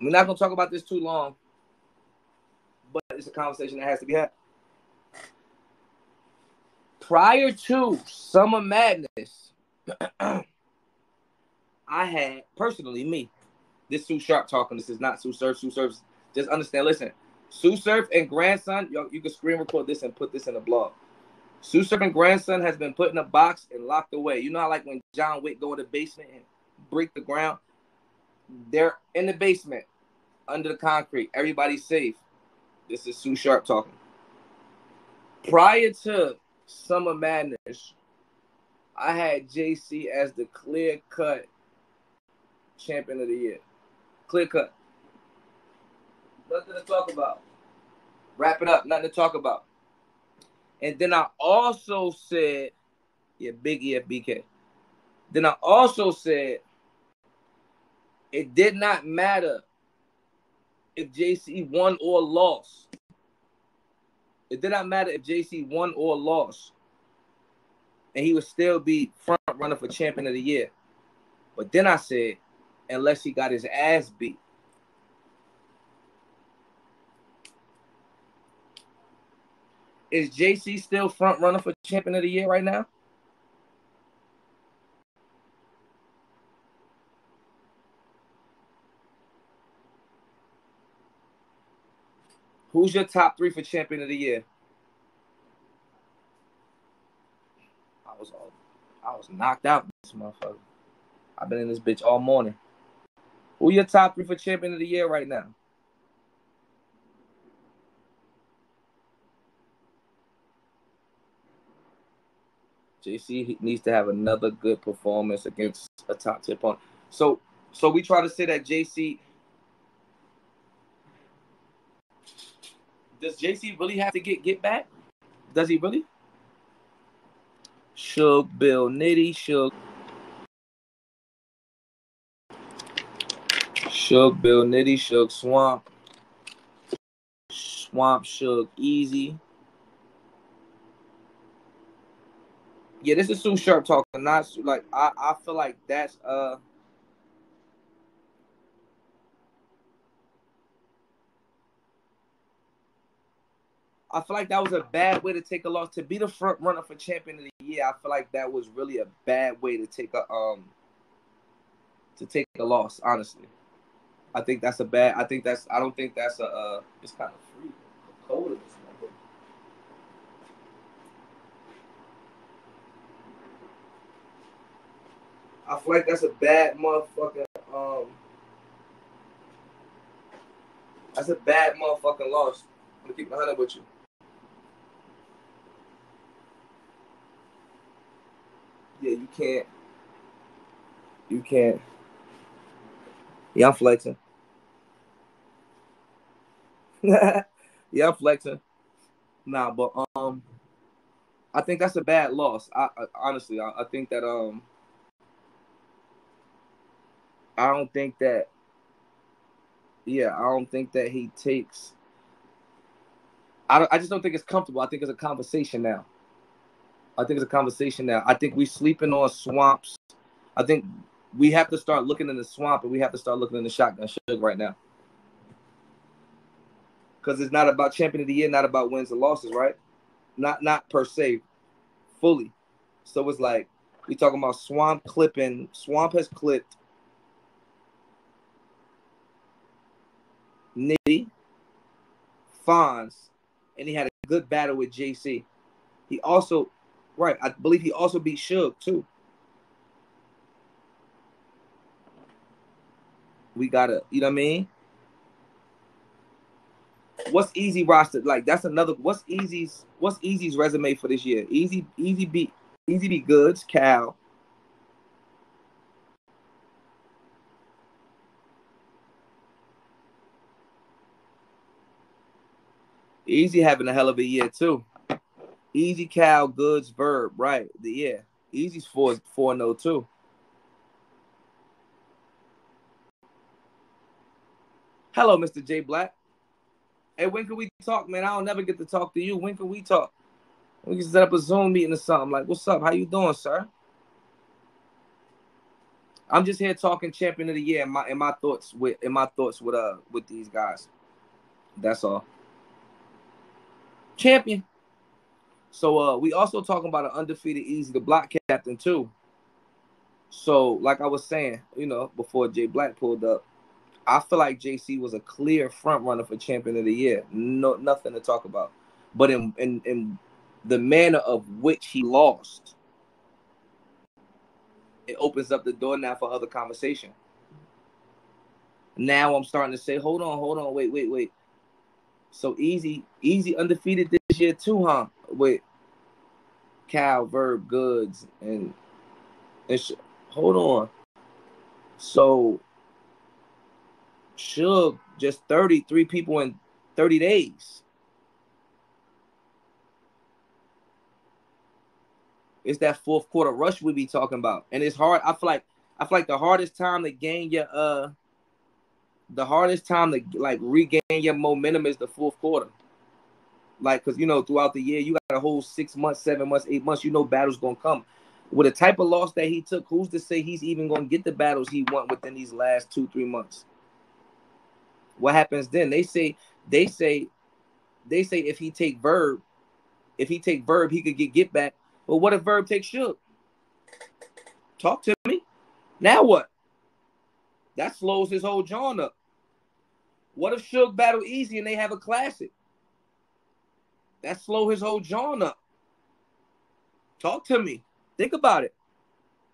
We're not gonna talk about this too long, but it's a conversation that has to be had. Prior to Summer Madness, I had personally me. This Sue Sharp talking. This is not Sue Surf. Sue Surf. Just understand. Listen, Sue Surf and grandson. You can screen record this and put this in the blog. Sue Surf and grandson has been put in a box and locked away. You know how like when John Wick go in the basement and break the ground? They're in the basement under the concrete. Everybody's safe. This is Sue Sharp talking. Prior to Summer Madness, I had JC as the clear-cut champion of the year. Clear-cut. Nothing to talk about. Wrap it up. Nothing to talk about. And then I also said, yeah, Big EFBK. Then I also said it did not matter if JC won or lost. It did not matter if JC won or lost. And he would still be front runner for champion of the year. But then I said, unless he got his ass beat. Is JC still front runner for champion of the year right now? Who's your top 3 for champion of the year? I was knocked out, this motherfucker. I've been in this bitch all morning. Who your top 3 for champion of the year right now? JC needs to have another good performance against a top 10 opponent. So we try to say that JC. Does JC really have to get back? Does he really? Suge, Bill, Nitty, Suge, Bill, Nitty, Suge, Swamp, Suge, Easy. Yeah, this is Sue Sharp talking. Not like I feel like that's I feel like that was a bad way to take a loss. To be the front runner for champion of the year, I feel like that was really a bad way to take a loss, honestly. I think that's a bad. I don't think that's a. It's kind of free. Cold in this number. I feel like that's a bad motherfucking. That's a bad motherfucking loss. I'm gonna keep 100 with you. Yeah, you can't. Yeah, I'm flexing. Yeah, I'm flexing. Nah, but I think that's a bad loss. I honestly, I think that I don't think that. Yeah, I don't think that he takes. I just don't think it's comfortable. I think it's a conversation now. I think we sleeping on Swamps. I think we have to start looking in the Swamp and we have to start looking in the Shotgun Suge right now. Because it's not about champion of the year, not about wins and losses, right? Not per se, fully. So it's like we talking about Swamp clipping. Swamp has clipped Nitty, Fonz, and he had a good battle with JC. He also, right, I believe he also beat Suge too. We gotta, you know what I mean? What's Easy roster? Like that's another. What's Easy's resume for this year? Easy beat Goods, Cal. Easy having a hell of a year too. Easy, Cal, Goods, Verb, right? Yeah. Easy's 4-0 too. Hello, Mr. J Black. Hey, when can we talk, man? I don't never get to talk to you. When can we talk? We can set up a Zoom meeting or something. Like, what's up? How you doing, sir? I'm just here talking champion of the year and my thoughts with these guys. That's all. Champion. So we also talking about an undefeated Easy, the block captain too. So like I was saying, before Jay Black pulled up, I feel like JC was a clear front runner for champion of the year. No, nothing to talk about. But in the manner of which he lost, it opens up the door now for other conversation. Now I'm starting to say, hold on, wait. So Easy undefeated this year too, huh? With Cal, Verb, Goods, and hold on. So Suge just 33 people in 30 days. It's that fourth quarter rush we be talking about, and it's hard. I feel like the hardest time to gain your the hardest time to like regain your momentum is the fourth quarter. Like, because throughout the year you got a whole 6 months, 7 months, 8 months. Battles gonna come. With the type of loss that he took, who's to say he's even gonna get the battles he want within these last 2-3 months? What happens then? They say if he take Verb, he could get back. But what if Verb takes Suge? Talk to me. Now what? That slows his whole John up. What if Suge battle Easy and they have a classic? That slow his whole John up. Talk to me. Think about it.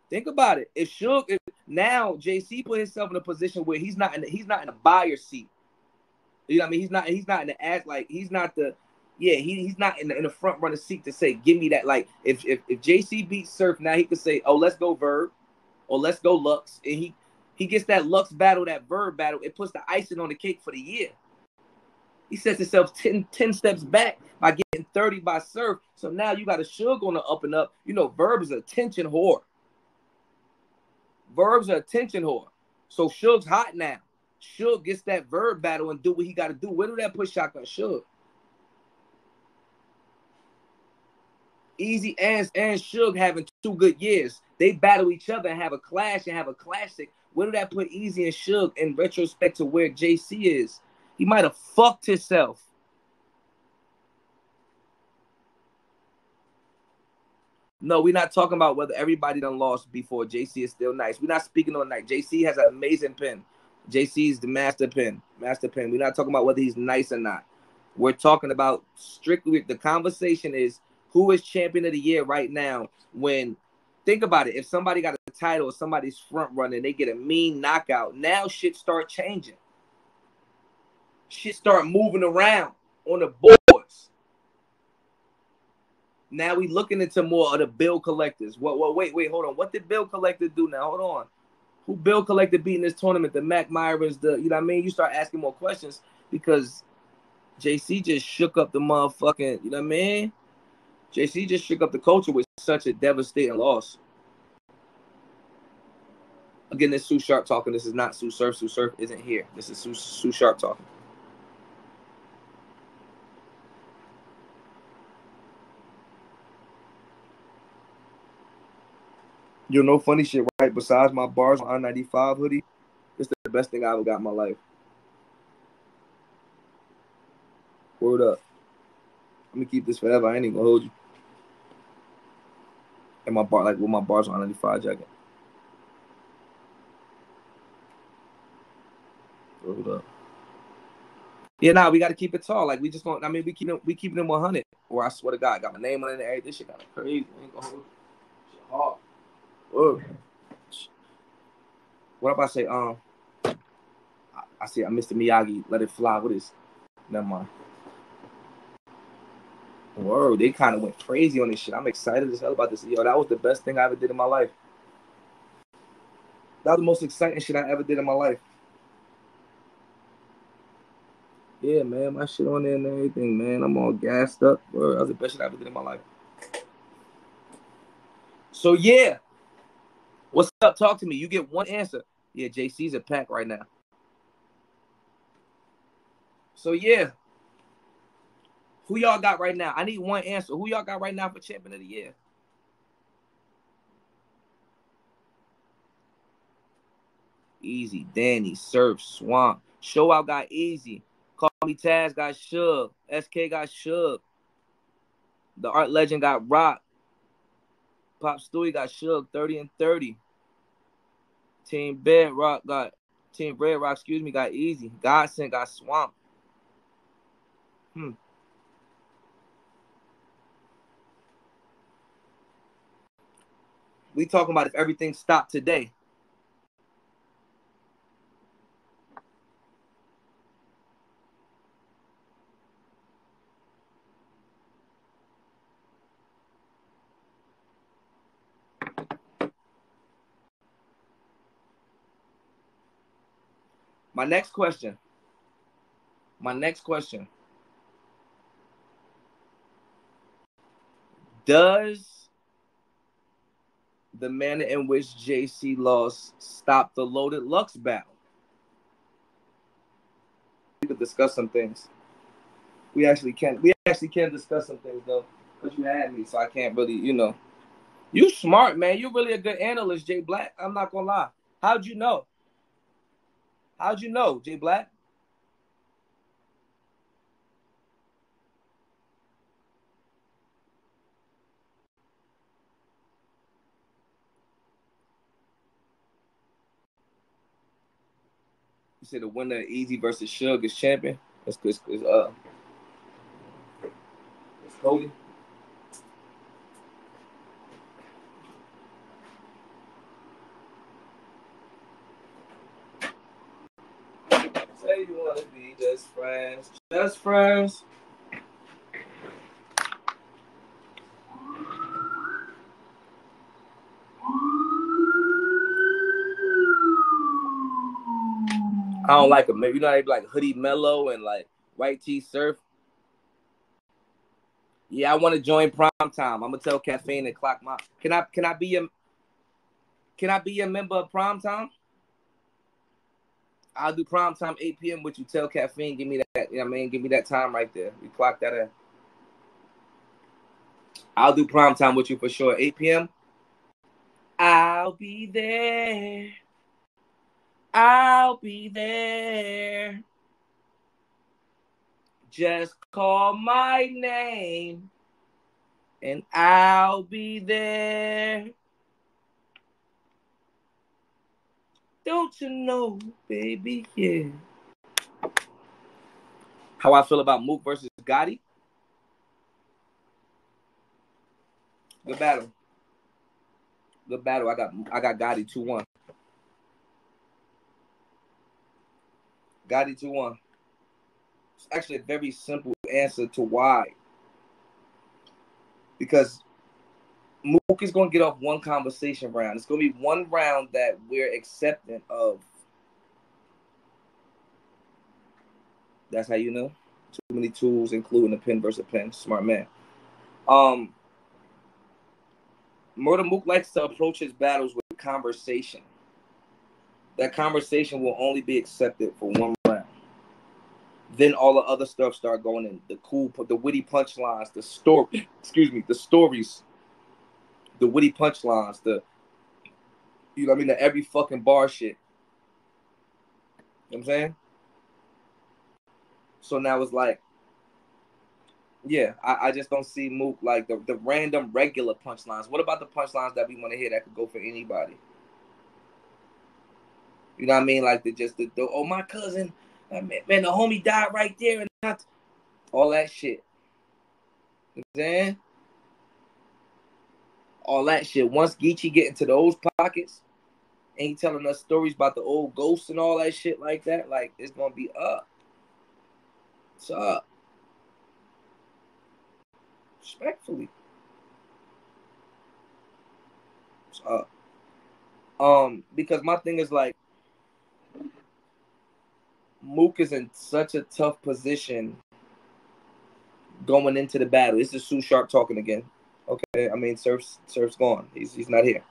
If now JC put himself in a position where he's not in a buyer seat. You know what I mean? He's not in the ass, like he's not the he's not in the front runner seat to say, give me that. Like if JC beats Surf, now he could say, oh, let's go Verb, or let's go Lux. And he gets that Lux battle, that Verb battle, it puts the icing on the cake for the year. He sets himself 10 steps back by getting 30 by Surf. So now you got a Suge on the up and up. Verb is a attention whore. Verb's an attention whore. So Suge's hot now. Suge gets that Verb battle and do what he got to do. Where do that put Shotgun Suge? Easy and Suge having 2 good years. They battle each other and have a clash and have a classic. Where do that put Easy and Suge in retrospect to where JC is? He might have fucked himself. No, we're not talking about whether everybody done lost before. JC is still nice. We're not speaking on night. JC has an amazing pen. JC is the master pen. We're not talking about whether he's nice or not. We're talking about strictly, the conversation is who is champion of the year right now. When, think about it, if somebody got a title or somebody's front running, they get a mean knockout, now shit start changing. Shit start moving around on the boards. Now we looking into more of the bill collectors. Wait, hold on. What did Bill Collector do now? Hold on. Who Bill Collector beat in this tournament? The Mac Myers, you know what I mean? You start asking more questions because JC just shook up the motherfucking, you know what I mean? JC just shook up the culture with such a devastating loss. Again, this is Sue Sharp talking. This is not Sue Surf. Sue Surf isn't here. This is Sue Sharp talking. You know, funny shit, right? Besides my bars on I-95 hoodie, it's the best thing I ever got in my life. Word up. Let me keep this forever. I ain't even gonna hold you. And my bar, like with my bars on I-95 jacket. Word up. Yeah, nah, we got to keep it tall. Like we just don't. I mean, we keeping it 100. Or I swear to God, I got my name on it and everything. This shit kind of crazy. I ain't gonna hold you. Shit hard. Whoa. What if I say, I see, I Mr. Miyagi, let it fly. What is? Never mind. Whoa, they kind of went crazy on this shit. I'm excited as hell about this. Yo, that was the best thing I ever did in my life. That was the most exciting shit I ever did in my life. Yeah, man, my shit on there and everything, man. I'm all gassed up. Word, that was the best shit I ever did in my life. So, yeah. What's up? Talk to me. You get one answer. Yeah, JC's a pack right now. So, yeah. Who y'all got right now? I need one answer. Who y'all got right now for champion of the year? Easy. Danny, Surf, Swamp. Show Out got Easy. Call Me Taz got Suge. SK got Suge. The Art Legend got Rock. Pop Stewie got Suge, 30 and 30. Team Red Rock, got Easy. Godson got Swamp. We talking about if everything stopped today. My next question. Does the manner in which JC lost stop the Loaded Lux battle? We could discuss some things. We actually can discuss some things though, because you had me, so I can't really, You smart, man. You're really a good analyst, Jay Black. I'm not gonna lie. How'd you know, Jay Black? You said the winner of Easy versus Suge is champion. It's Coty. Say you wanna be just friends. Just friends. I don't like them. Maybe they be like Hoodie Mellow and like White Tee Surf. Yeah, I want to join Prime Time. I'm gonna tell Caffeine and clock my. Can I be a member of Prime Time? I'll do Prime Time 8 p.m. with you. Tell Caffeine, give me that. You know what I mean? Give me that time right there. We clock that in. I'll do Prime Time with you for sure. 8 p.m. I'll be there. I'll be there. Just call my name and I'll be there. Don't you know, baby? Yeah. How I feel about Mook versus Gotti? Good battle. I got Gotti 2-1. Gotti 2-1. It's actually a very simple answer to why. Because Mook is going to get off one conversation round. It's going to be one round that we're accepting of. That's how you know. Too many tools, including a pen versus pen. Smart man. Murder Mook likes to approach his battles with conversation. That conversation will only be accepted for one round. Then all the other stuff start going in. The witty punchlines, the stories, the witty punchlines, the every fucking bar shit. You know what I'm saying? So now it's like, yeah, I just don't see Mook like the random regular punchlines. What about the punchlines that we want to hear that could go for anybody? You know what I mean? Like the oh, my cousin, man, the homie died right there, and not all that shit. You know what I'm saying? All that shit. Once Geechi get into those pockets, and he telling us stories about the old ghosts and all that shit like that, like it's gonna be up. It's up. Respectfully. It's up. Because my thing is like, Mook is in such a tough position going into the battle. This is Sue Sharp talking again. Okay, I mean Surf's gone. He's not here.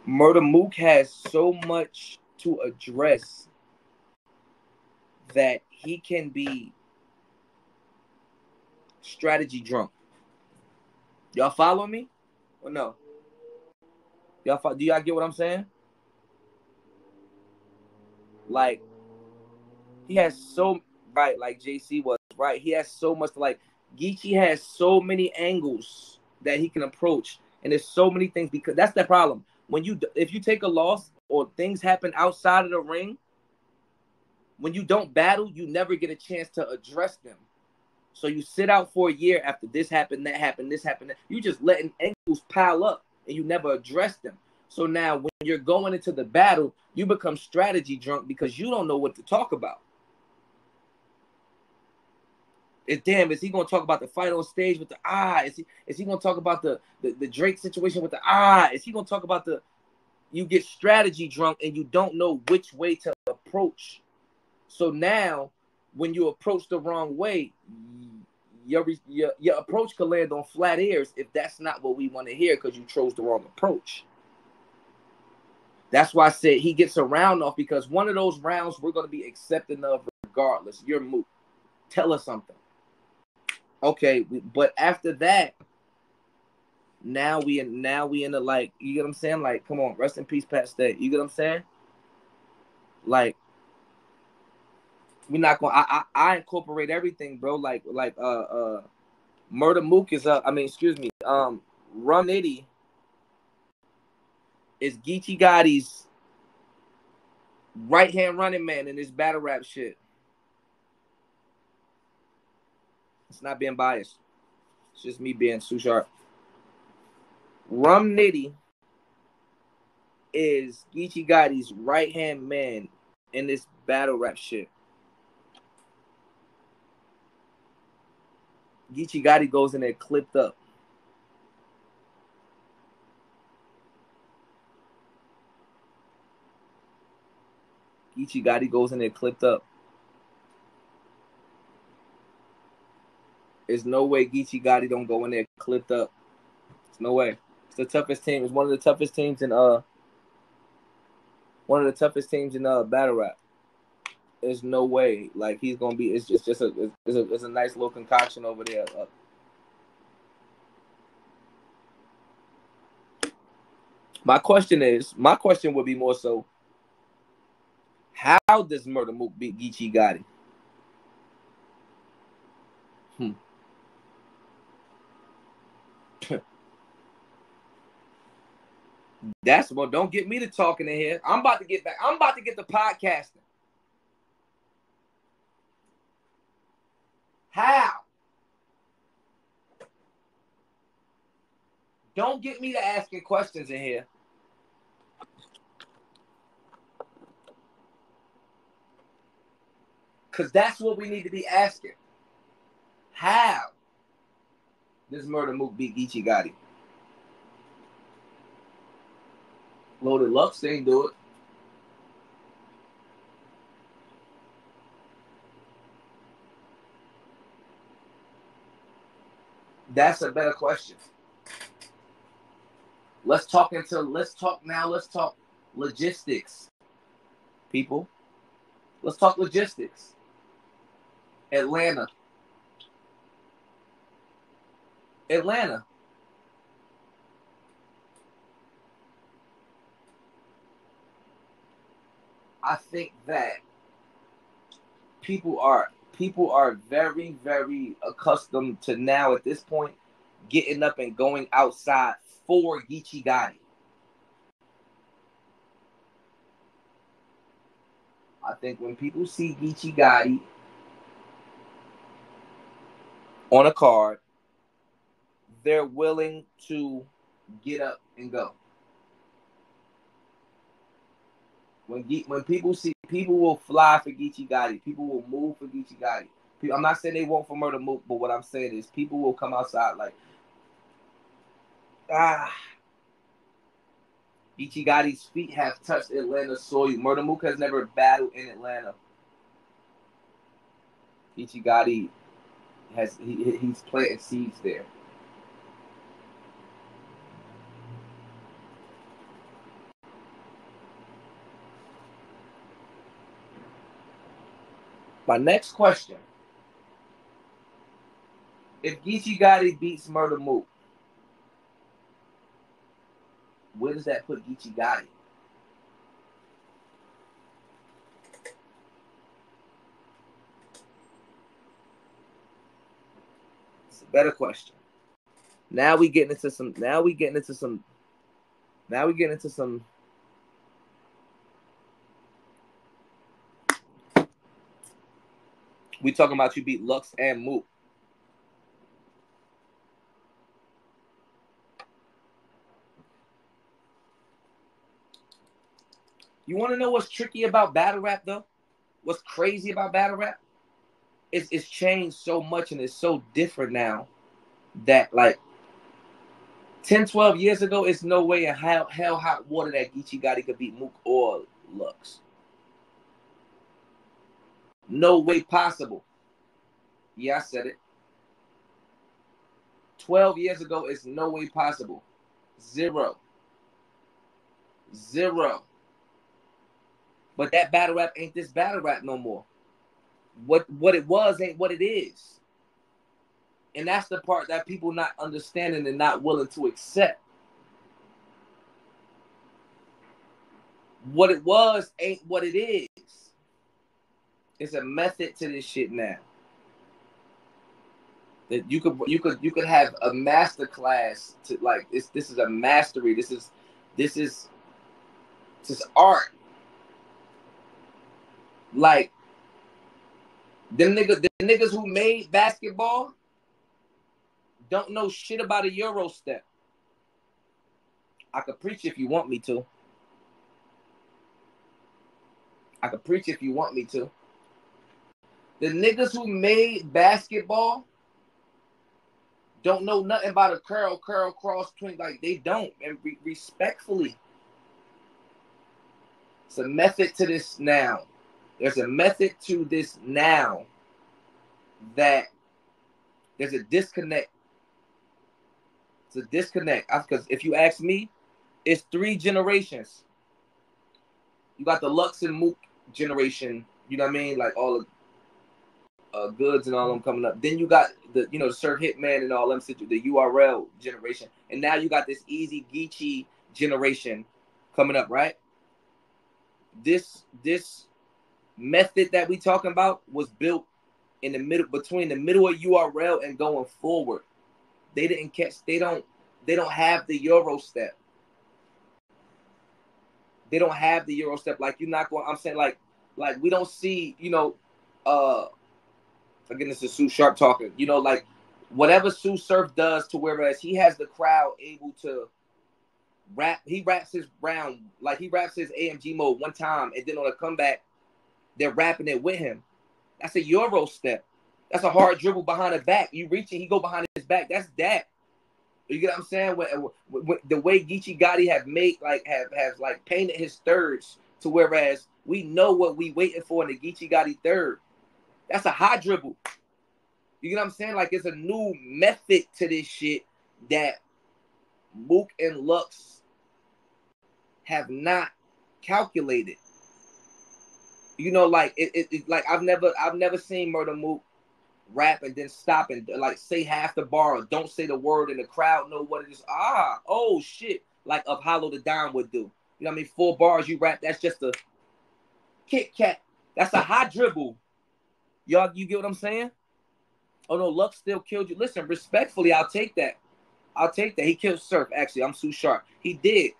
Murder Mook has so much to address that he can be strategy drunk. Y'all follow me or no? Do y'all get what I'm saying? Like, he has so, right, like JC was, right? He has so much, like, Geechi has so many angles that he can approach. And there's so many things, because that's the problem. If you take a loss or things happen outside of the ring, when you don't battle, you never get a chance to address them. So you sit out for a year after this happened, that happened, this happened. You just letting angles pile up and you never address them. So now when you're going into the battle, you become strategy drunk because you don't know what to talk about. Damn, is he going to talk about the fight on stage with the Is he going to talk about the Drake situation with the Is he going to talk about you get strategy drunk and you don't know which way to approach. So now when you approach the wrong way, your approach could land on flat ears if that's not what we want to hear because you chose the wrong approach. That's why I said he gets a round off, because one of those rounds we're going to be accepting of regardless. You're Mook. Tell us something. Okay, but after that, now we in the, like, you get what I'm saying? Like, come on, rest in peace, Pat Stay. You get what I'm saying? Like, we're not going. I incorporate everything, bro. Like Murder Mook is Rum Nitty is Geechi Gotti's right hand running man in this battle rap shit. It's not being biased. It's just me being too sharp. Rum Nitty is Geechi Gotti's right hand man in this battle rap shit. Geechi Gotti goes in there clipped up. Geechi Gotti goes in there clipped up. There's no way Geechi Gotti don't go in there clipped up. There's no way. It's the toughest team. It's one of the toughest teams in battle rap. There's no way. Like, he's gonna be. It's just a nice little concoction over there. My question would be more so, how does Murder Mook beat Geechi Gotti? That's what. Don't get me to talking in here. I'm about to get back. I'm about to get the podcasting. How? Don't get me to asking questions in here. Because that's what we need to be asking. How does Murder Mook beat Geechi Gotti? Loaded Lux ain't do it. That's a better question. Let's talk logistics, people. Let's talk logistics. Atlanta. I think that people are very, very accustomed to now at this point getting up and going outside for Geechi Gotti. I think when people see Geechi Gotti on a card, they're willing to get up and go. When people see, people will fly for Geechi Gotti. People will move for Geechi Gotti. I'm not saying they won't for Murder Mook, but what I'm saying is people will come outside like, Geechi Gotti's feet have touched Atlanta soil. Murder Mook has never battled in Atlanta. Geechi Gotti he's planting seeds there. My next question: if Geechi Gotti beats Murder Mook, where does that put Geechi Gotti? It's a better question. Now we getting into some. Now we getting into some. We talking about you beat Lux and Mook. You want to know what's tricky about battle rap, though? What's crazy about battle rap? It's changed so much and it's so different now that, like, 10, 12 years ago, it's no way in hell hot water that Geechi Gotti could beat Mook or Lux. No way possible. Yeah, I said it. 12 years ago, it's no way possible. Zero. But that battle rap ain't this battle rap no more. What it was ain't what it is. And that's the part that people not understanding and not willing to accept. What it was ain't what it is. It's a method to this shit now. That you could have a master class to, like, this is a mastery. This is art. Like, the niggas who made basketball don't know shit about a Euro step. I could preach if you want me to. The niggas who made basketball don't know nothing about a curl, cross, twin. Like, they don't. And respectfully, it's a method to this now. There's a method to this now that there's a disconnect. It's a disconnect. Because if you ask me, it's 3 generations. You got the Lux and Mook generation, you know what I mean? Like, all the Goods and all them coming up. Then you got the, the Sir Hitman and all them, the URL generation. And now you got this Easy Geechi generation coming up, right? This method that we talking about was built in the middle, between the middle of URL and going forward. They don't have the Euro step. They don't have the Euro step. Like, you're not going, I'm saying, like we don't see, again, this is Sue Sharp talking, like, whatever Sue Surf does, to whereas he has the crowd able to rap, he raps his round, like he raps his AMG mode one time, and then on a comeback, they're rapping it with him. That's a Euro step. That's a hard dribble behind the back. You reaching, he go behind his back. That's that. You get what I'm saying? When the way Geechi Gotti have made, like, have like painted his thirds, to whereas we know what we waiting for in the Geechi Gotti third. That's a high dribble. You get what I'm saying? Like, it's a new method to this shit that Mook and Lux have not calculated. Like like I've never seen Murder Mook rap and then stop and, like, say half the bar or don't say the word and the crowd know what it is. Oh shit, like Apollo the Don would do. You know what I mean? 4 bars you rap, that's just a Kit Kat. That's a high dribble. Y'all, you get what I'm saying? Oh no, Lux still killed you. Listen, respectfully, I'll take that. He killed Surf. Actually, I'm Sue Sharp. He did.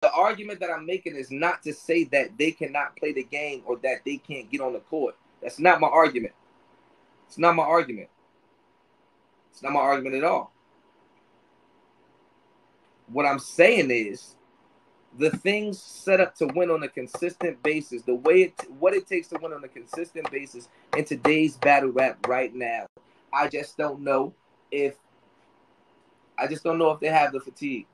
The argument that I'm making is not to say that they cannot play the game or that they can't get on the court. That's not my argument. It's not my argument at all. What I'm saying is, the things set up to win on a consistent basis, what it takes to win on a consistent basis in today's battle rap right now, I just don't know if they have the fatigue.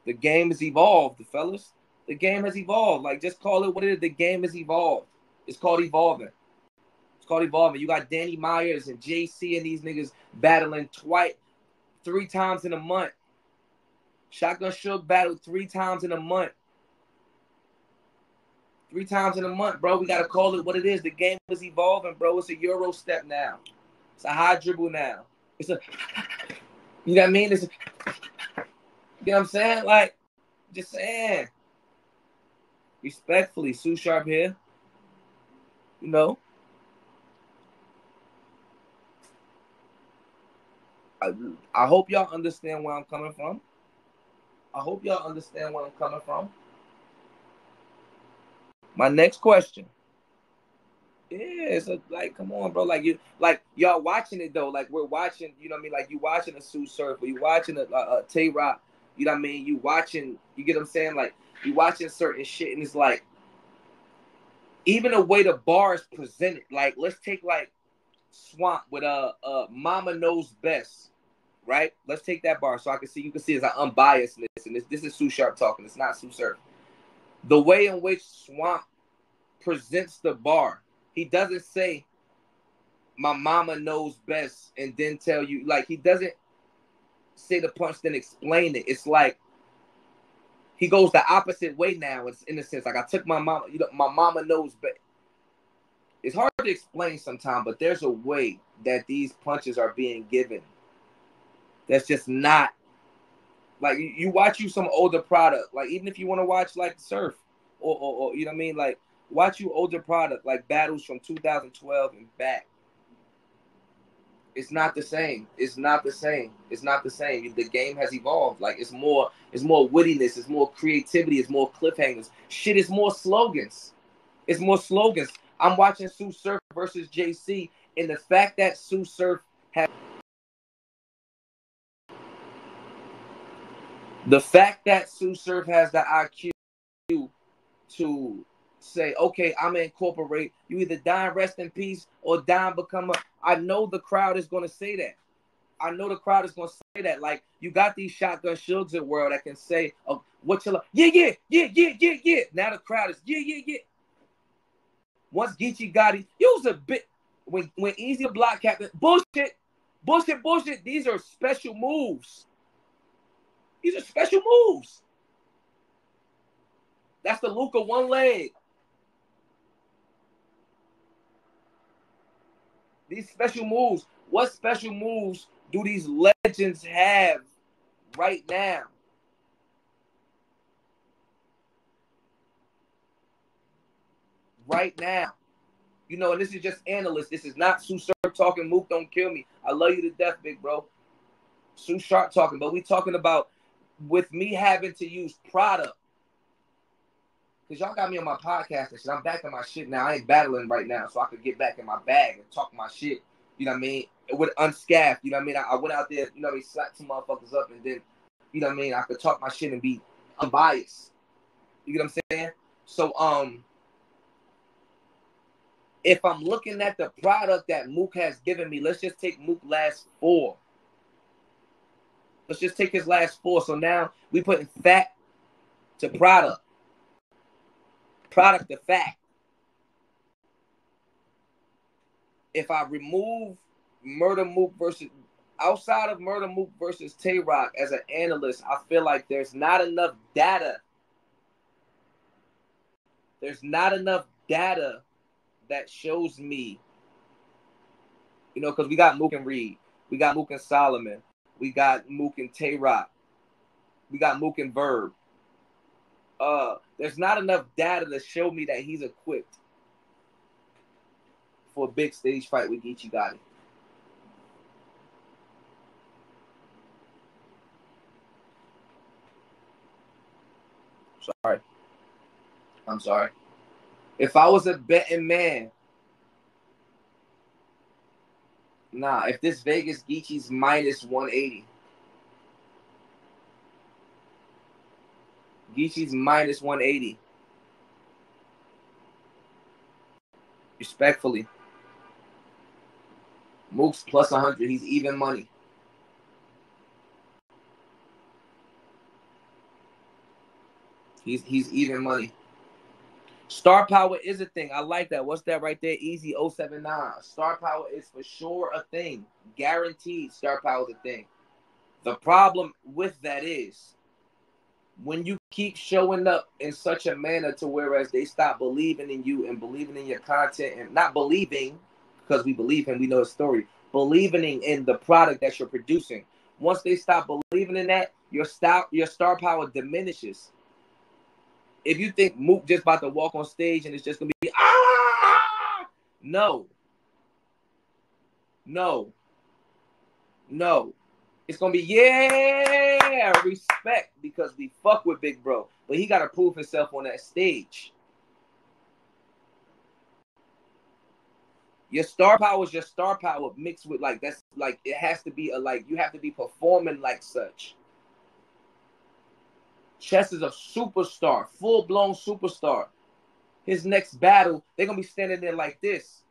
The game has evolved, fellas. The game has evolved. Like, just call it what it is. The game has evolved. It's called evolving. You got Danny Myers and JC and these niggas battling 3 times in a month. Shotgun Suge battled 3 times in a month. 3 times in a month, bro. We got to call it what it is. The game is evolving, bro. It's a Euro step now. It's a high dribble now. It's a, you know what I mean? It's a, you know what I'm saying? Like, just saying. Respectfully, Sue Sharp here. You know, I hope y'all understand where I'm coming from. I hope y'all understand where I'm coming from. My next question. Yeah, it's like, come on, bro. Like y'all watching it though. Like we're watching, you know what I mean? Like you watching a Sue Surf, or you watching a Tay Rock. You know what I mean? You watching, you get what I'm saying? Like you watching certain shit, and it's like, even the way the bar is presented. Like let's take like Swamp with Mama Knows Best, right? Let's take that bar so I can see. You can see it's an unbiasedness, and this is Sue Sharp talking. It's not Sue Surf. The way in which Swamp presents the bar, he doesn't say my mama knows best and then tell you, like he doesn't say the punch then explain it. It's like he goes the opposite way now. It's in a sense like I took my mama, you know, my mama knows best. It's hard to explain sometimes, but there's a way that these punches are being given that's just not like you watch you some older product, like even if you want to watch like Surf or you know what I mean, like watch you older product like battles from 2012 and back. It's not the same. It's not the same. It's not the same. The game has evolved. Like it's more wittiness, it's more creativity, it's more cliffhangers. Shit is more slogans. It's more slogans. I'm watching Sue Surf versus JC, and the fact that Sue Surf has the IQ to say, okay, I'm gonna incorporate. You either die and rest in peace or die and become a. I know the crowd is gonna say that. I know the crowd is gonna say that. Like you got these shotgun shugs in the world that can say, oh, what you like? Yeah. Now the crowd is yeah. Once Geechi got it, it was a bit when Easy block captain bullshit. These are special moves. These are special moves. That's the Luca one leg. These special moves. What special moves do these legends have right now? Right now. You know, and this is just analysts. This is not Sue Sharp talking, Mook, don't kill me. I love you to death, big bro. Sue Sharp talking, but we talking about with me having to use product. Because y'all got me on my podcast and shit. I'm back in my shit now. I ain't battling right now, so I could get back in my bag and talk my shit. You know what I mean? With unscaffed. You know what I mean? I went out there, you know what I mean, slapped some motherfuckers up, and then, you know what I mean, I could talk my shit and be unbiased. You get what I'm saying? So, if I'm looking at the product that Mook has given me, let's just take Mook last 4. Let's just take his last 4. So now we putting fact to product. Product to fact. If I remove Murder Mook versus outside of Murder Mook versus Tay Rock as an analyst, I feel like there's not enough data. There's not enough data that shows me, you know, because we got Mook and Reed, we got Mook and Solomon, we got Mook and Tay Rock, we got Mook and Verb. There's not enough data to show me that he's equipped for a big stage fight with Geechi Gotti. I'm sorry. If I was a betting man, if this Vegas Geechi's minus 180. Geechi's minus 180. Respectfully. Mook's plus 100. He's even money. He's even money. Star power is a thing. I like that. What's that right there? Easy 079. Star power is for sure a thing. Guaranteed star power is a thing. The problem with that is when you keep showing up in such a manner to whereas they stop believing in you and believing in your content and not believing because we believe him, we know the story, believing in the product that you're producing. Once they stop believing in that, your star power diminishes. If you think Mook just about to walk on stage and it's just gonna be No. It's gonna be respect because we fuck with Big Bro, but he gotta prove himself on that stage. Your star power is your star power mixed with that's it has to be you have to be performing like such. Chess is a superstar, full blown superstar. His next battle, they're gonna be standing there like this,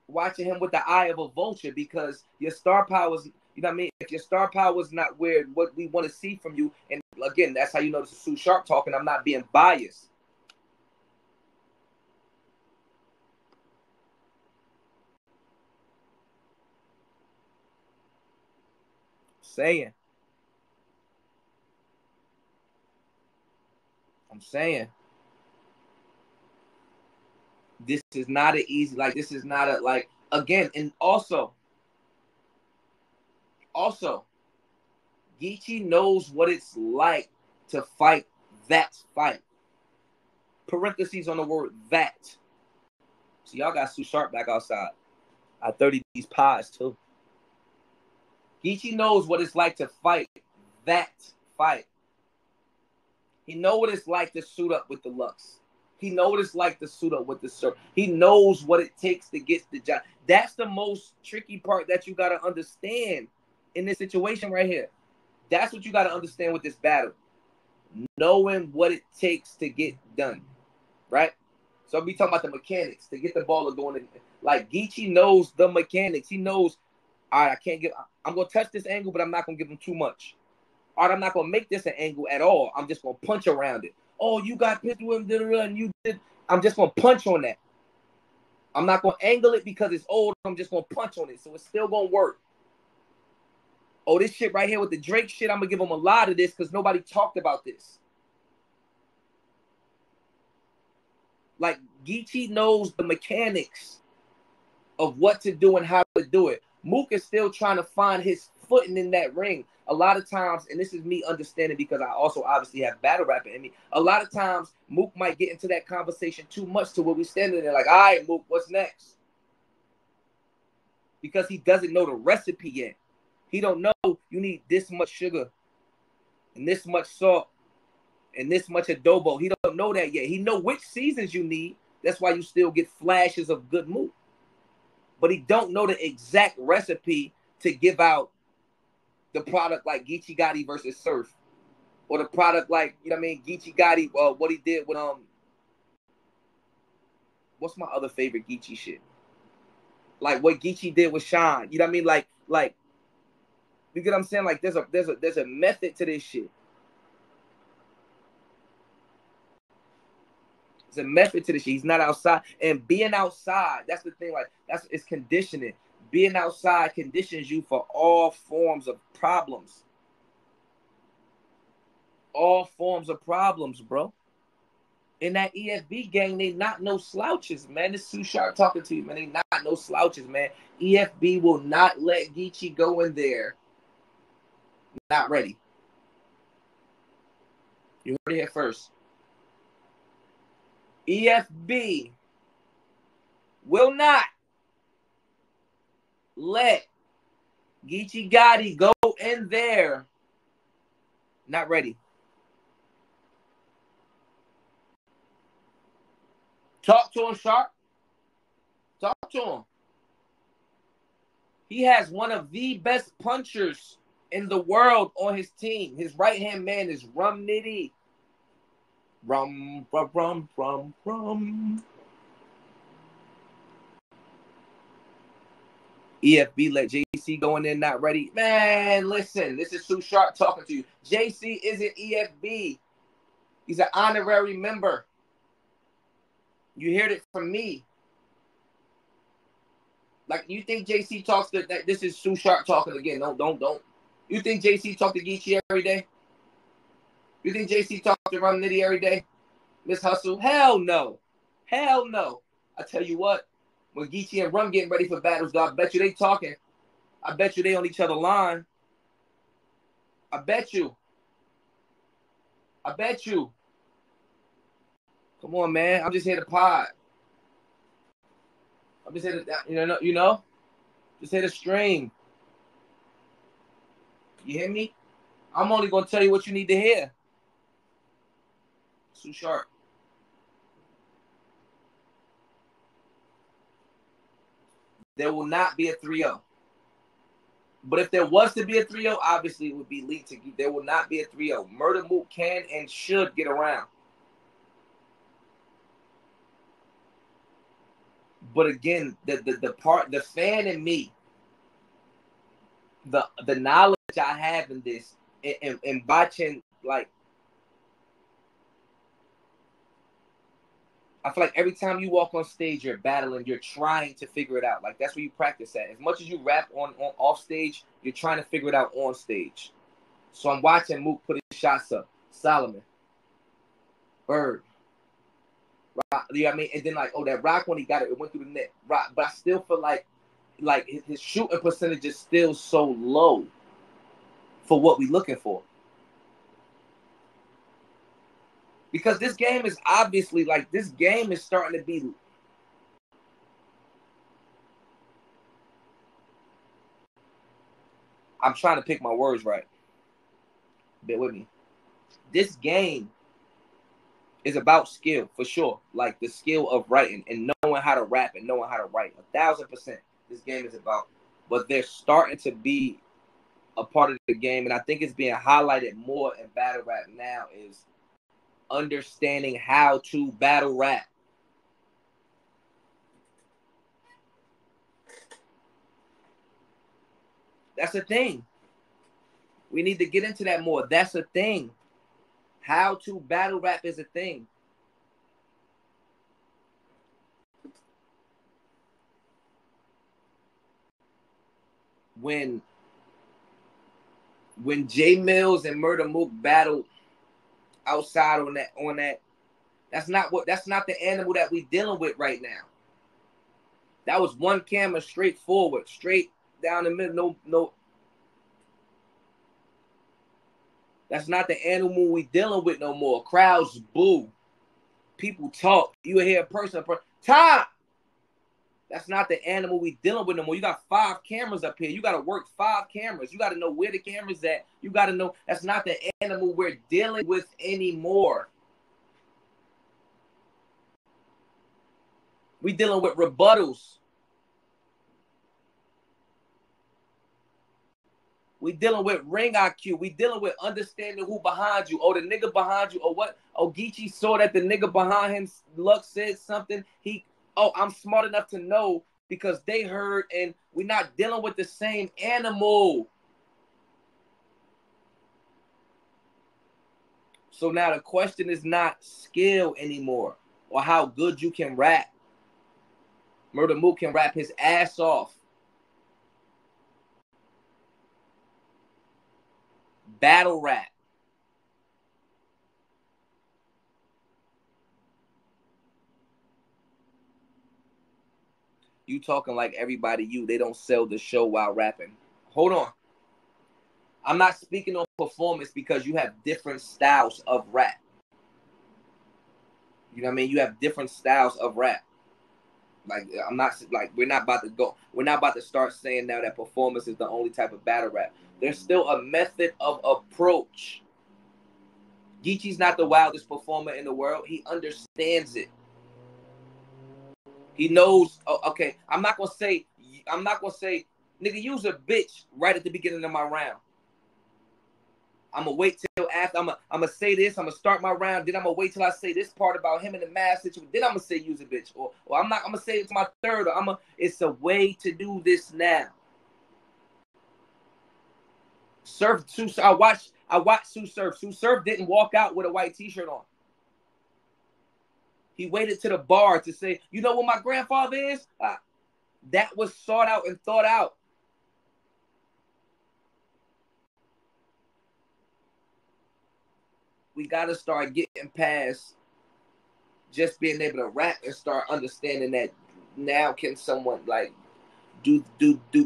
watching him with the eye of a vulture because your star power is, you know what I mean? If your star power is not where what we want to see from you, and again, that's how you know this is Sue Sharp talking. I'm not being biased. I'm saying. This is not an easy, this is not a, again, and also, Geechi knows what it's like to fight that fight. Parentheses on the word that. So y'all got Sue Sharp back outside. I 30 these pies too. Geechi knows what it's like to fight that fight. He knows what it's like to suit up with the Lux. He knows what it's like to suit up with the Surf. He knows what it takes to get the job. That's the most tricky part that you got to understand in this situation right here. That's what you got to understand with this battle. Knowing what it takes to get done, right? So I'll be talking about the mechanics to get the ball going in. Like Geechi knows the mechanics. He knows, all right, I'm going to touch this angle, but I'm not going to give him too much. All right, I'm not going to make this an angle at all. I'm just going to punch around it. Oh, you got pissed with him, and you did. I'm just going to punch on that. I'm not going to angle it because it's old. I'm just going to punch on it. So it's still going to work. Oh, this shit right here with the Drake shit, I'm going to give him a lot of this because nobody talked about this. Like, Geechi knows the mechanics of what to do and how to do it. Mook is still trying to find his footing in that ring. A lot of times, and this is me understanding because I also obviously have battle rapping in me, a lot of times Mook might get into that conversation too much to where we standing there like, all right, Mook, what's next? Because he doesn't know the recipe yet. He don't know you need this much sugar and this much salt and this much adobo. He don't know that yet. He know which seasons you need. That's why you still get flashes of good Mook. But he don't know the exact recipe to give out the product like Geechi Gotti versus Surf. Or the product like, you know what I mean, Geechi Gotti, what he did with, what's my other favorite Geechi shit? Like what Geechi did with Sean. You know what I mean? Like, you get what I'm saying? Like there's a method to this shit. There's a method to this shit. He's not outside. And being outside, that's the thing, it's conditioning. Being outside conditions you for all forms of problems. All forms of problems, bro. In that EFB gang, they not no slouches, man. This Sue Sharp talking to you, man. They not no slouches, man. EFB will not let Geechi go in there. Not ready. You heard it here first. EFB will not let Geechi Gotti go in there. Not ready. Talk to him, Sharp. Talk to him. He has one of the best punchers in the world on his team. His right-hand man is Rum Nitty. Rum, rum, rum, rum, rum. EFB let JC go in there not ready. Man, listen, this is Sue Sharp talking to you. JC isn't EFB. He's an honorary member. You heard it from me. Like, you think JC talks to that? This is Sue Sharp talking again. Don't. You think JC talk to Geechi every day? You think JC talk to Rum Nitty every day? Miss Hustle? Hell no. Hell no. I tell you what, when Geechi and Rum getting ready for battles, though, I bet you they talking. I bet you they on each other's line. I bet you. Come on, man. I'm just here to pod. I'm just saying that, just hit a string. You hear me? I'm only gonna tell you what you need to hear. Too sharp. There will not be a 3-0. But if there was to be a 3-0, obviously it would be leaked. There will not be a 3-0. Murder Mook can and should get around. But again, the fan in me, the knowledge I have in this, and watching, like, I feel like every time you walk on stage, you're battling, you're trying to figure it out. Like, that's where you practice at. As much as you rap on off stage, you're trying to figure it out on stage. So I'm watching Mook put his shots up. Solomon. Bird. Rock, you know what I mean? And then, like, that rock when he got it, it went through the net. Rock. But I still feel like his shooting percentage is still so low for what we're looking for. Because this game is obviously, like, this game is starting to be. I'm trying to pick my words right. Bear with me. This game is about skill, for sure. Like, the skill of writing and knowing how to rap and knowing how to write. 1,000% this game is about. But they're starting to be a part of the game, and I think it's being highlighted more in battle rap now, is understanding how to battle rap. That's a thing. We need to get into that more. That's a thing. How to battle rap is a thing. When J Mills and Murder Mook battled outside on that, that's not the animal that we dealing with right now. That was one camera straight forward, straight down the middle. No. That's not the animal we dealing with no more. Crowds boo. People talk. You hear a person. Time. That's not the animal we dealing with no more. You got 5 cameras up here. You got to work 5 cameras. You got to know where the camera's at. You got to know. That's not the animal we're dealing with anymore. We dealing with rebuttals. We dealing with ring IQ. We dealing with understanding who behind you. Oh, the nigga behind you. Or what? Oh, Geechi saw that the nigga behind him, Luck said something. I'm smart enough to know because they heard, and we're not dealing with the same animal. So now the question is not skill anymore or how good you can rap. Murder Mook can rap his ass off. Battle rap. You talking like everybody they don't sell the show while rapping. Hold on. I'm not speaking on performance because you have different styles of rap. You know what I mean? You have different styles of rap. Like, I'm not, like, we're not about to start saying now that performance is the only type of battle rap. There's still a method of approach. Geechi's not the wildest performer in the world. He understands it. He knows, okay, I'm not gonna say, nigga, use a bitch right at the beginning of my round. I'm gonna wait till after. I'm gonna say this. I'm gonna start my round. Then I'm gonna wait till I say this part about him in the mask situation. Then I'm gonna say use a bitch. Or I'm not. I'm gonna say it's my third. It's a way to do this now. Surf. I watched Sue Surf. Sue Surf didn't walk out with a white T-shirt on. He waited to the bar to say, "You know what my grandfather is?" That was sought out and thought out. We got to start getting past just being able to rap and start understanding that now can someone, like, do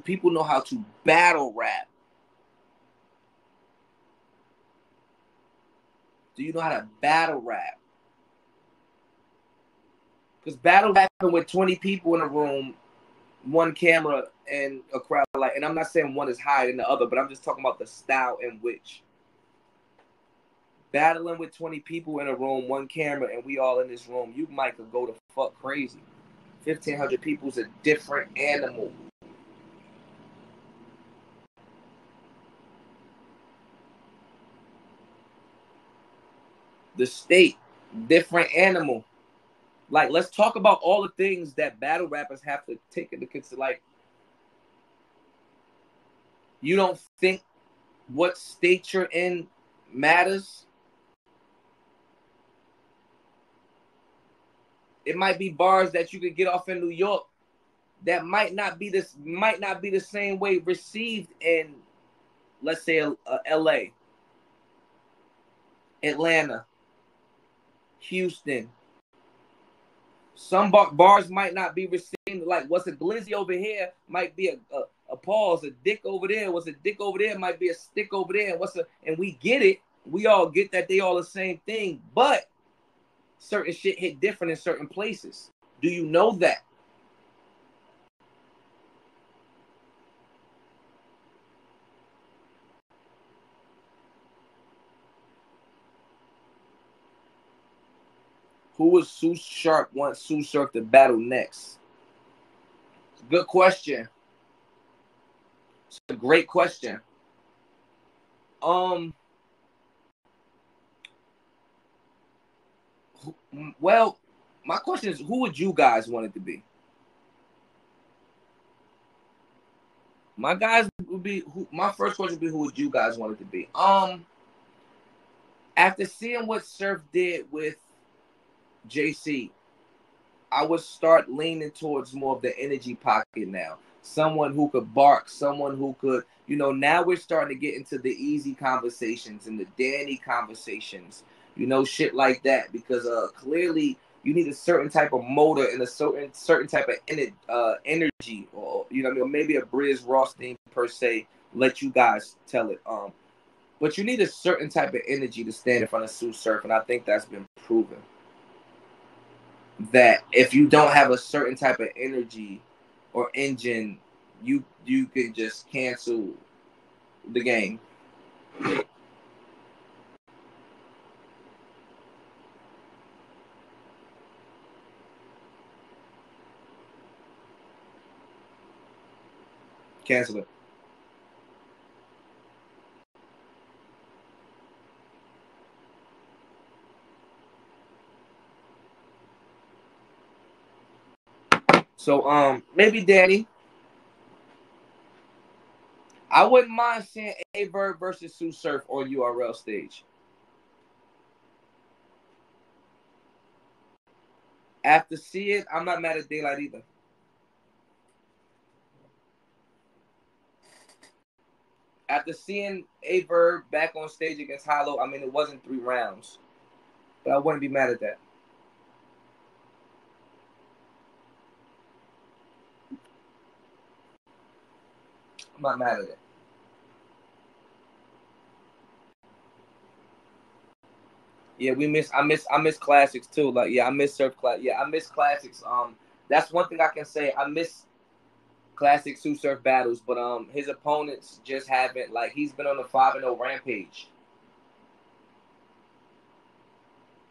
people know how to battle rap? Do you know how to battle rap? Because battle rapping with 20 people in a room one camera and a crowd like, and I'm not saying one is higher than the other, but I'm just talking about the style in which battling with 20 people in a room, one camera, and we all in this room, you might could go to fuck crazy. 1,500 people's a different animal. The state, different animal. Like, let's talk about all the things that battle rappers have to take into consideration. Like, you don't think what state you're in matters? It might be bars that you could get off in New York that might not be the same way received in, let's say, LA, Atlanta, Houston. Some bars might not be received. Like, what's a glizzy over here might be a pause. A dick over there. What's a dick over there might be a stick over there. And we get it. We all get that they all the same thing. But certain shit hit different in certain places. Do you know that? Who would Sue Sharp want Sue Surf to battle next? It's a good question. It's a great question. Well, my question is, who would you guys want it to be? My guys would be my first question would be, who would you guys want it to be? After seeing what Surf did with JC, I would start leaning towards more of the energy pocket now. Someone who could bark, someone who could, now we're starting to get into the easy conversations and the Danny conversations, shit like that. Because clearly you need a certain type of motor and a certain type of energy, or maybe a Briz Ross thing per se. Let you guys tell it. But you need a certain type of energy to stand in front of Sue Surf, and I think that's been proven. That if you don't have a certain type of energy or engine, you can just cancel the game. Cancel it. So maybe Danny. I wouldn't mind seeing Averb versus Sue Surf on URL stage. After see it, I'm not mad at Daylight either. After seeing Averb back on stage against Hollow, I mean, it wasn't 3 rounds, but I wouldn't be mad at that. I'm not mad at it. Yeah, I miss classics too. Like, yeah, I miss Surf class. Yeah, I miss classics. That's one thing I can say. I miss classic Sue Surf battles, but his opponents just haven't, like, he's been on a 5-0 rampage.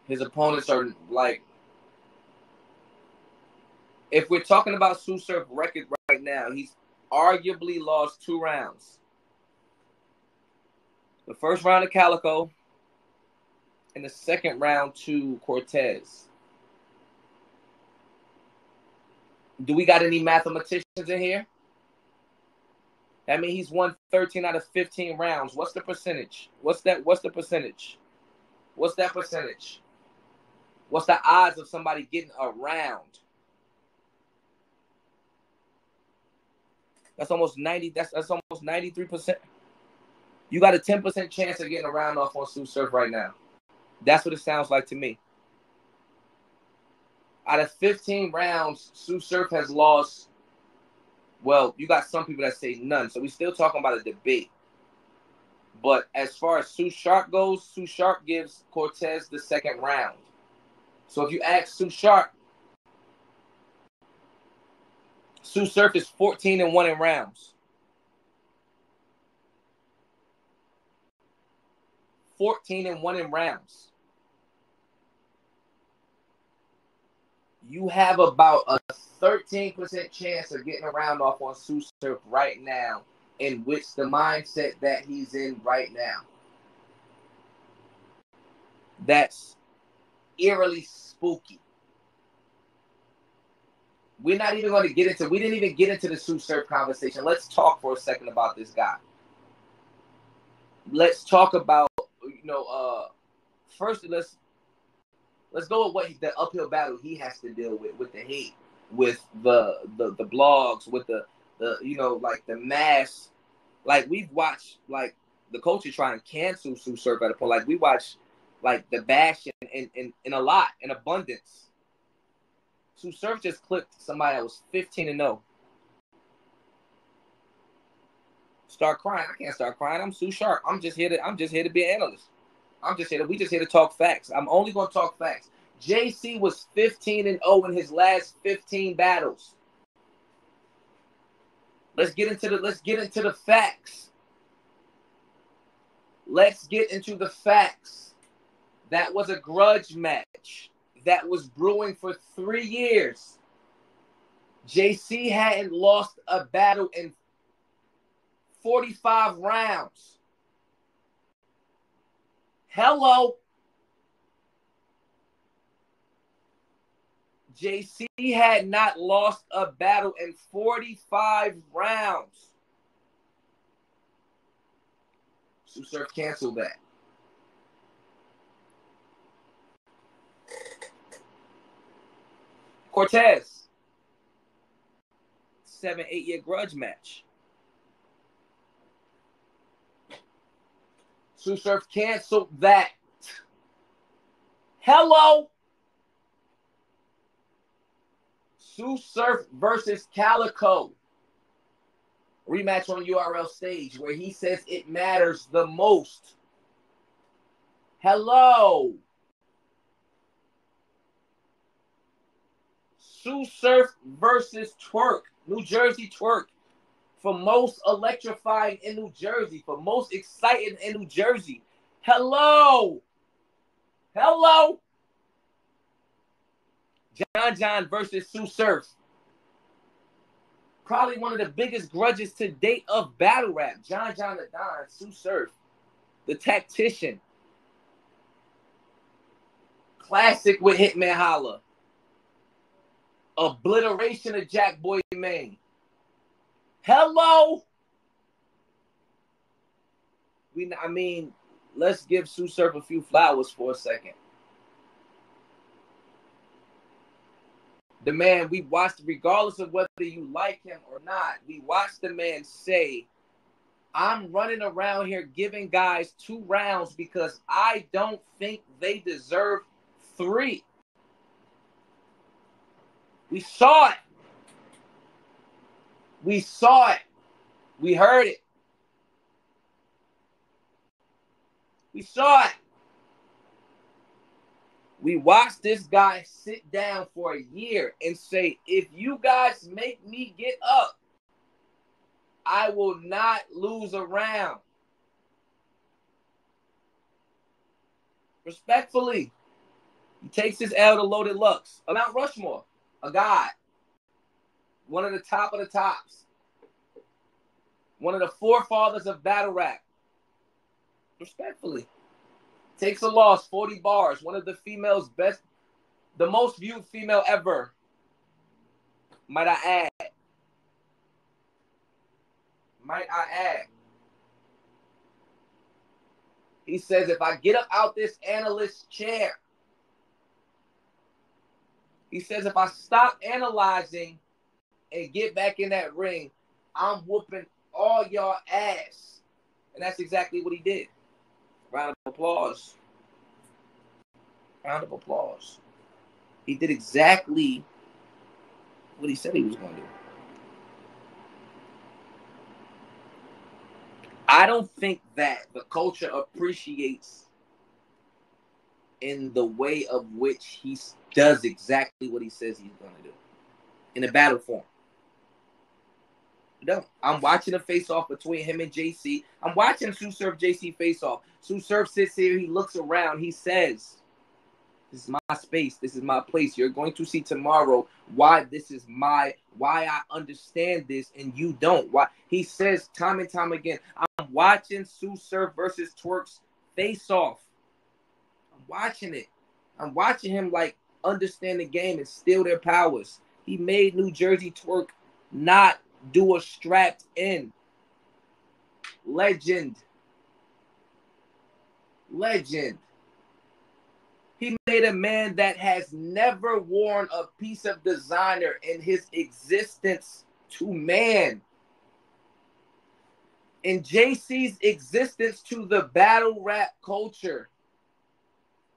His opponents are like, if we're talking about Sue Surf record right now, he's arguably lost 2 rounds. The first round to Calico, and the second round to Cortez. Do we got any mathematicians in here? I mean, he's won 13 out of 15 rounds. What's the percentage? What's the percentage? What's that percentage? What's the odds of somebody getting a round? That's almost 90. That's almost 93%. You got a 10% chance of getting a round off on Sue Surf right now. That's what it sounds like to me. Out of 15 rounds, Sue Surf has lost. Well, you got some people that say none. So we're still talking about a debate. But as far as Sue Sharp goes, Sue Sharp gives Cortez the second round. So if you ask Sue Sharp, Sue Surf is 14-1 in rounds. 14-1 in rounds. You have about a 13% chance of getting a round off on Sue Surf right now, in which the mindset that he's in right now. That's eerily spooky. We're not even going to get into, we didn't even get into the Sue Surf conversation. Let's talk for a second about this guy. Let's talk about, first let's go with what the uphill battle he has to deal with the hate, with the blogs, with the like the mass, like we've watched like the culture try and cancel Sue Surf at a point. Like we watch like the bash in a lot, in abundance. Sue Surf just clipped somebody that was 15-0. Start crying. I can't start crying. I'm Sue Sharp. I'm just here to be an analyst. We just here to talk facts. I'm only gonna talk facts. JC was 15-0 in his last 15 battles. Let's get into the facts. Let's get into the facts. That was a grudge match that was brewing for 3 years. JC hadn't lost a battle in 45 rounds. Hello. JC had not lost a battle in 45 rounds. Sue Surf canceled that. Cortez, 7-8 year grudge match. Sue Surf canceled that. Hello. Sue Surf versus Calico. Rematch on URL stage where he says it matters the most. Hello. Sue Surf versus Twerk. New Jersey Twerk. For most electrifying in New Jersey. For most exciting in New Jersey. Hello. Hello. John versus Sue Surf. Probably one of the biggest grudges to date of battle rap. John the Don, Sue Surf. The Tactician. Classic with Hitman Holla. Obliteration of Jack Boy Maine. Hello. Let's give Sue Surf a few flowers for a second. The man, we watched, regardless of whether you like him or not, we watched the man say, I'm running around here giving guys 2 rounds because I don't think they deserve 3. We saw it. We saw it. We heard it. We saw it. We watched this guy sit down for a year and say, if you guys make me get up, I will not lose a round. Respectfully, he takes his L to Loaded Lux. A Mount Rushmore, a god. One of the top of the tops. One of the forefathers of battle rap. Respectfully. Takes a loss, 40 bars. One of the females' best, the most viewed female ever. Might I add. He says, if I get up out this analyst chair, he says, if I stop analyzing and get back in that ring, I'm whooping all y'all ass. And that's exactly what he did. Round of applause. Round of applause. He did exactly what he said he was going to do. I don't think that the culture appreciates in the way of which he does exactly what he says he's going to do in a battle form. No, I'm watching a face-off between him and JC. I'm watching Sue Surf JC face-off. Sue Surf sits here. He looks around. He says, this is my space. This is my place. You're going to see tomorrow why I understand this and you don't. Why he says time and time again, I'm watching Sue Surf versus Twerk's face-off. I'm watching it. I'm watching him like understand the game and steal their powers. He made New Jersey Twerk not do a strapped in. Legend. He made a man that has never worn a piece of designer in his existence to man. In JC's existence to the battle rap culture,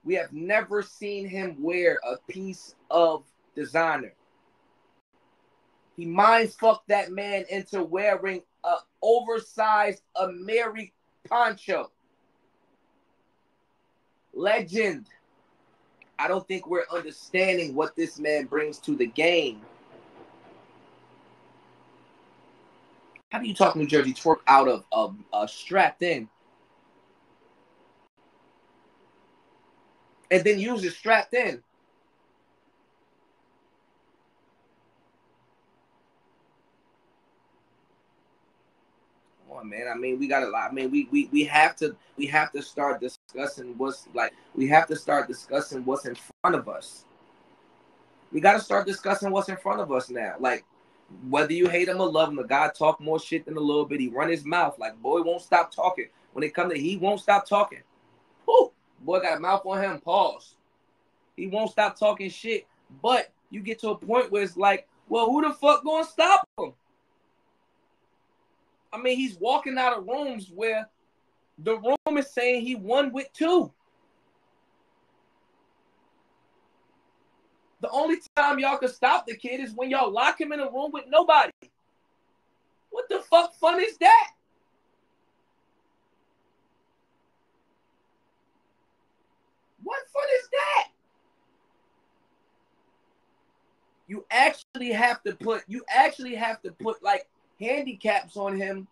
we have never seen him wear a piece of designer. He mind-fucked that man into wearing an oversized Ameri poncho. Legend. I don't think we're understanding what this man brings to the game. How do you talk New Jersey Twerk out of strapped in? And then use it strapped in. Come on, man. I mean, we got a lot. I mean, we have to start discussing what's like. We have to start discussing what's in front of us. We got to start discussing what's in front of us now. Like, whether you hate him or love him, the guy talk more shit than a little bit. He run his mouth. Like, boy won't stop talking. When it comes to he won't stop talking. Whew. Boy got a mouth on him. Pause. He won't stop talking shit. But you get to a point where it's like, well, who the fuck gonna stop him? I mean, he's walking out of rooms where the room is saying he won with 2. The only time y'all can stop the kid is when y'all lock him in a room with nobody. What the fuck fun is that? What fun is that? You actually have to put like handicaps on him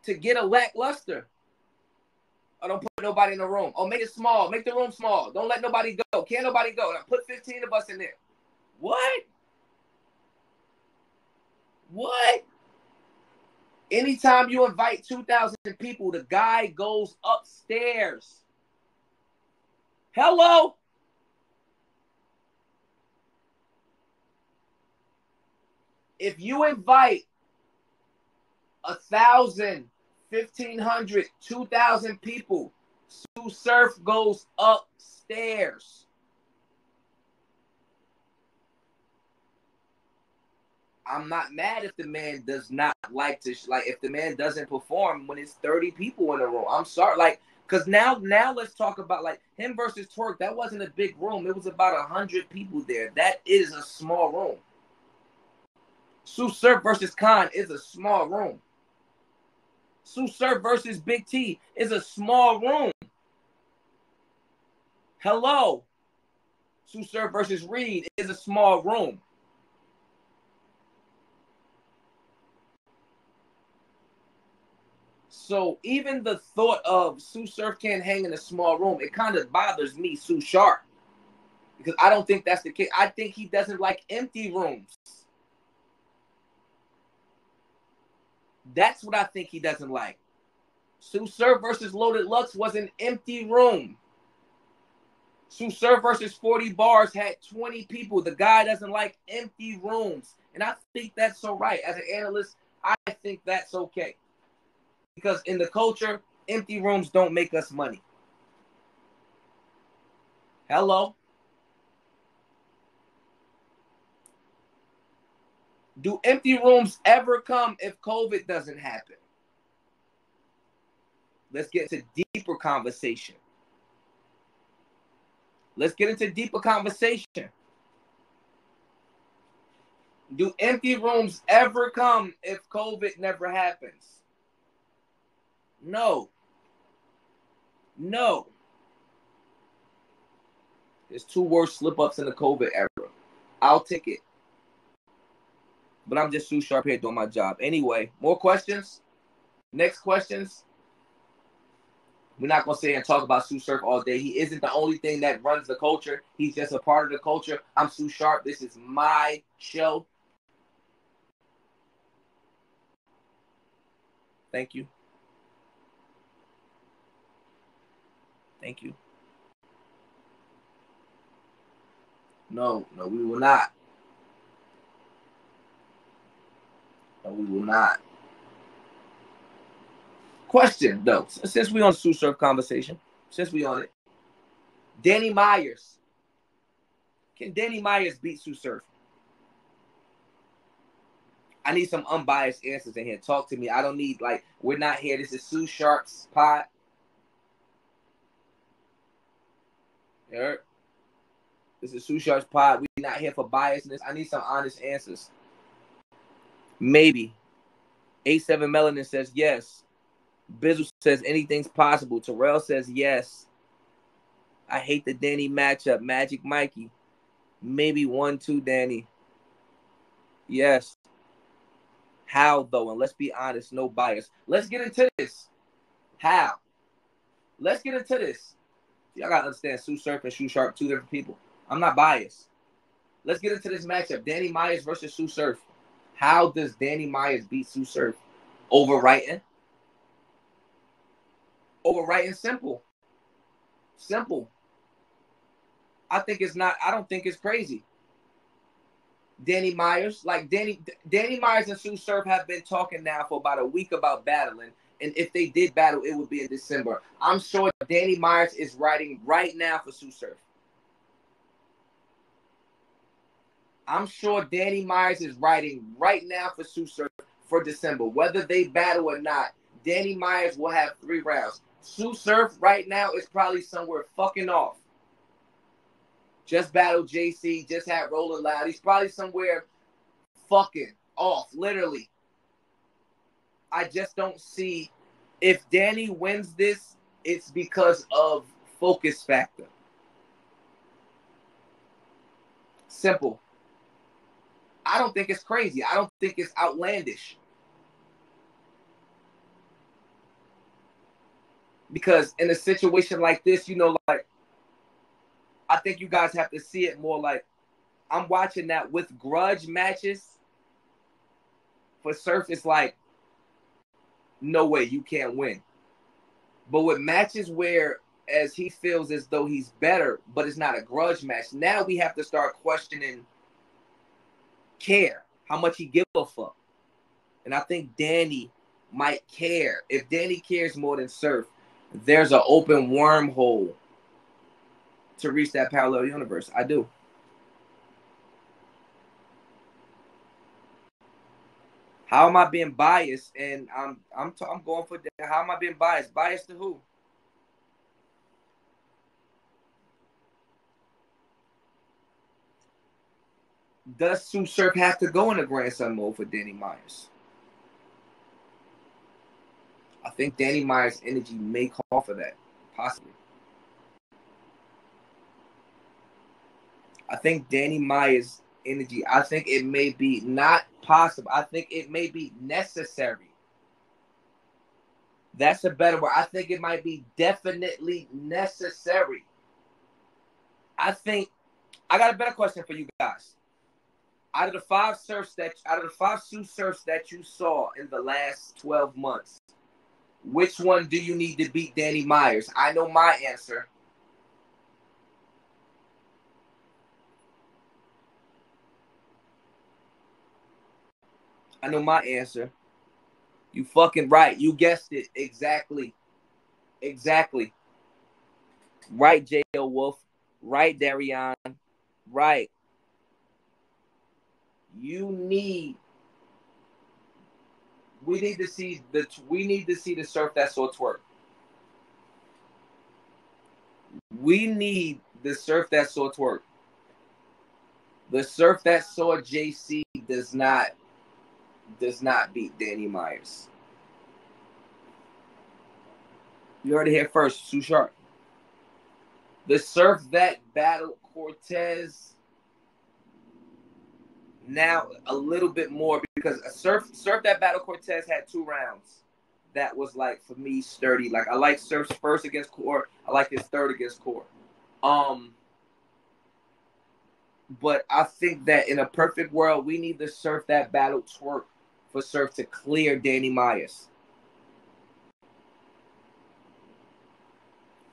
to get a lackluster. Oh, don't put nobody in the room. Oh, make it small. Make the room small. Don't let nobody go. Can't nobody go. Now put 15 of us in there. What? What? Anytime you invite 2,000 people, the guy goes upstairs. Hello? If you invite 1,000, 1,500, 2,000 people, Sue Surf goes upstairs. I'm not mad if the man does not like to, if the man doesn't perform when it's 30 people in a room. I'm sorry, because now let's talk about, him versus Twerk. That wasn't a big room. It was about 100 people there. That is a small room. Sue Surf versus Khan is a small room. Sue Surf versus Big T is a small room. Hello. Sue Surf versus Reed is a small room. So even the thought of Sue Surf can't hang in a small room, it kind of bothers me, Sue Sharp. Because I don't think that's the case. I think he doesn't like empty rooms. That's what I think he doesn't like. Sue Surf versus Loaded Lux was an empty room. Sue Surf versus 40 Bars had 20 people. The guy doesn't like empty rooms. And I think that's so right. As an analyst, I think that's okay. Because in the culture, empty rooms don't make us money. Hello? Do empty rooms ever come if COVID doesn't happen? Let's get into deeper conversation. Let's get into deeper conversation. Do empty rooms ever come if COVID never happens? No. No. There's 2 worse slip-ups in the COVID era. I'll take it. But I'm just Sue Sharp here doing my job. Anyway, more questions? Next questions? We're not going to sit and talk about Sue Surf all day. He isn't the only thing that runs the culture. He's just a part of the culture. I'm Sue Sharp. This is my show. Thank you. Thank you. No, we will not. No, we will not. Question, though. Since we on the Sue Surf conversation, since we on it, Danny Myers. Can Danny Myers beat Sue Surf? I need some unbiased answers in here. Talk to me. I don't need, like, we're not here. This is Sue Sharp's pod. Heard? This is Sue Sharp's pod. We're not here for biasness. I need some honest answers. Maybe. 87 Melanin says yes. Bizzle says anything's possible. Terrell says yes. I hate the Danny matchup. Magic Mikey. Maybe 1-2 Danny. Yes. How, though? And let's be honest, no bias. Let's get into this. How? Let's get into this. Y'all got to understand, Sue Surf and Sue Sharp, two different people. I'm not biased. Let's get into this matchup. Danny Myers versus Sue Surf. How does Danny Myers beat Sue Surf? Overwriting. Overwriting simple. Simple. I don't think it's crazy. Danny Myers, Danny Myers and Sue Surf have been talking now for about a week about battling. And if they did battle, it would be in December. I'm sure Danny Myers is writing right now for Sue Surf. I'm sure Danny Myers is writing right now for Sue Surf for December. Whether they battle or not, Danny Myers will have 3 rounds. Sue Surf right now is probably somewhere fucking off. Just battled JC, just had Rolling Loud. He's probably somewhere fucking off, literally. I just don't see, if Danny wins this, it's because of focus factor. Simple. I don't think it's crazy. I don't think it's outlandish. Because in a situation like this, I think you guys have to see it more like, I'm watching that with grudge matches. For Surf, it's like, no way, you can't win. But with matches where, as he feels as though he's better, but it's not a grudge match, now we have to start questioning care, how much he give a fuck. And I think Danny might care. If Danny cares more than Surf, there's an open wormhole to reach that parallel universe. I do. How am I being biased? And I'm going for that. How am I being biased? Biased to who? Does Sue Surf have to go in a grandson mode for Danny Myers? I think Danny Myers' energy may call for that, possibly. I think Danny Myers' energy, I think it may be not possible. I think it may be necessary. That's a better word. I think it might be definitely necessary. I got a better question for you guys. Out of the 5 Sue Surfs that you saw in the last 12 months, which one do you need to beat Danny Myers? I know my answer. I know my answer. You fucking right. You guessed it. Exactly. Exactly. Right, J.O. Wolf. Right, Darion. Right. We need to see the Surf That Saw twerk. We need the Surf That Saw twerk. The Surf That Saw JC does not beat Danny Myers. You heard it here first, Sue Sharp. The Surf that battled Cortez, now a little bit more because Surf that Battle Cortez had 2 rounds. That was like for me sturdy. Like I like Surf's first against Core. I like his third against Core. But I think that in a perfect world, we need to Surf that battle twerk for Surf to clear Danny Myers.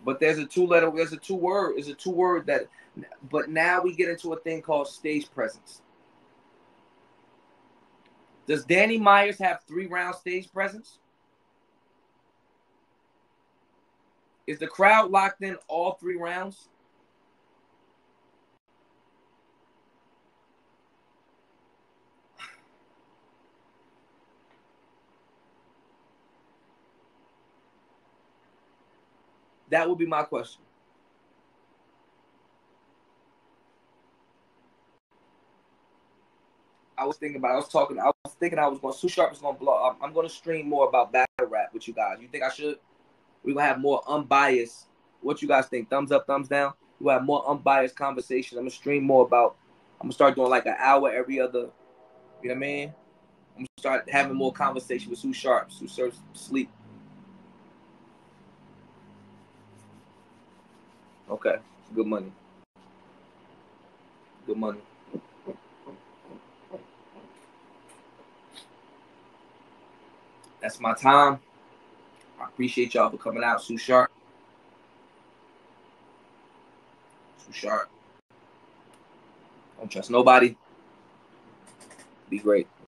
But there's a two word that, but now we get into a thing called stage presence. Does Danny Myers have 3-round stage presence? Is the crowd locked in all 3 rounds? That would be my question. I was thinking I was going, Sue Sharp is going to blow. I'm going to stream more about battle rap with you guys. You think I should? We're going to have more unbiased. What you guys think? Thumbs up, thumbs down? We'll have more unbiased conversation. I'm going to stream more about, I'm going to start doing like an hour every other, you know what I mean? I'm going to start having more conversation with Sue Sharp. Sue Sharp sleep. Okay. Good money. Good money. That's my time. I appreciate y'all for coming out. Sue Sharp. Sue Sharp. Don't trust nobody. Be great.